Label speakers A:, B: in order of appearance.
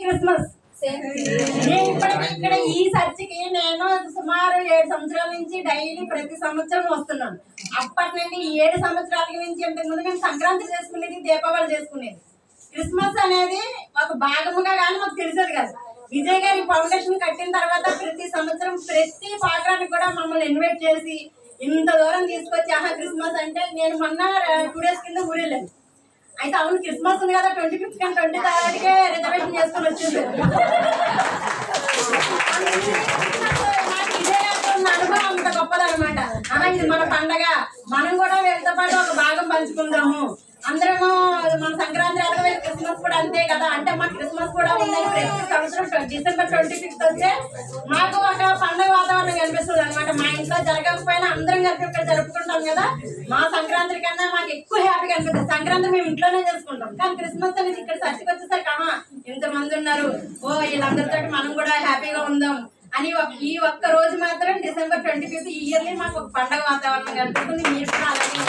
A: Christmas. నేను ఇప్పటికీ ఇక్కడ ఈ చర్చికి నేను సుమారు 7 సంవత్సరాల నుంచి డైలీ ప్రతి సంవత్సరం వస్తున్నాను. అప్పటి నుండి 7 సంవత్సరాల నుంచి ఇంతకుముందు మేము సంక్రాంతి చేసుకునేది, దీపావళి చేసుకునేది. క్రిస్మస్ అనేది ఒక భాగముగా కానీ మాకు తెలిసేది కాదు. విజయ్ గారి ఫౌండేషన్ కట్టిన తర్వాత ప్రతి సంవత్సరం ప్రతి ప్రోగ్రామ్కి కూడా మమ్మల్ని ఇన్వైట్ చేసి ఇంత దూరం తీసుకొచ్చి క్రిస్మస్ అంటే నేను మొన్న 2 days కింద ఊరు వెళ్ళాను. అయితే అవును క్రిస్మస్ ఉంది కదా 25th కానీ 23rd రిజర్వేషన్ చేసుకొని వచ్చేసారు. నాకు ఇదే అనుభవం అంత గొప్పదనమాట. ఇది మన పండగ, మనం కూడా వీళ్ళతో పాటు ఒక భాగం పంచుకుందాము. అందరము మన సంక్రాంతి అలాగే క్రిస్మస్ కూడా అంతే కదా అంటే మా క్రిస్మస్ కూడా ఉందని ప్రతి సంవత్సరం December 25th వస్తే మాకు ఒక పండుగ వాతావరణం కనిపిస్తుంది అనమాట. మా ఇంట్లో జరగకపోయినా అందరం కలిపి ఇక్కడ జరుపుకుంటాం కదా. మా సంక్రాంతి కన్నా మాకు ఎక్కువ హ్యాపీగా అనిపిస్తుంది. సంక్రాంతి మేము ఇంట్లోనే చేసుకుంటాం, కానీ క్రిస్మస్ అనేది ఇక్కడ చర్చికి వచ్చేసరికి ఇంతమంది ఉన్నారు, వీళ్ళందరితో మనం కూడా హ్యాపీగా ఉందాం అని ఈ ఒక్క రోజు మాత్రం December 25th ఇయర్లీ మాకు ఒక పండుగ వాతావరణం కనిపిస్తుంది. మీరు కూడా అలాగే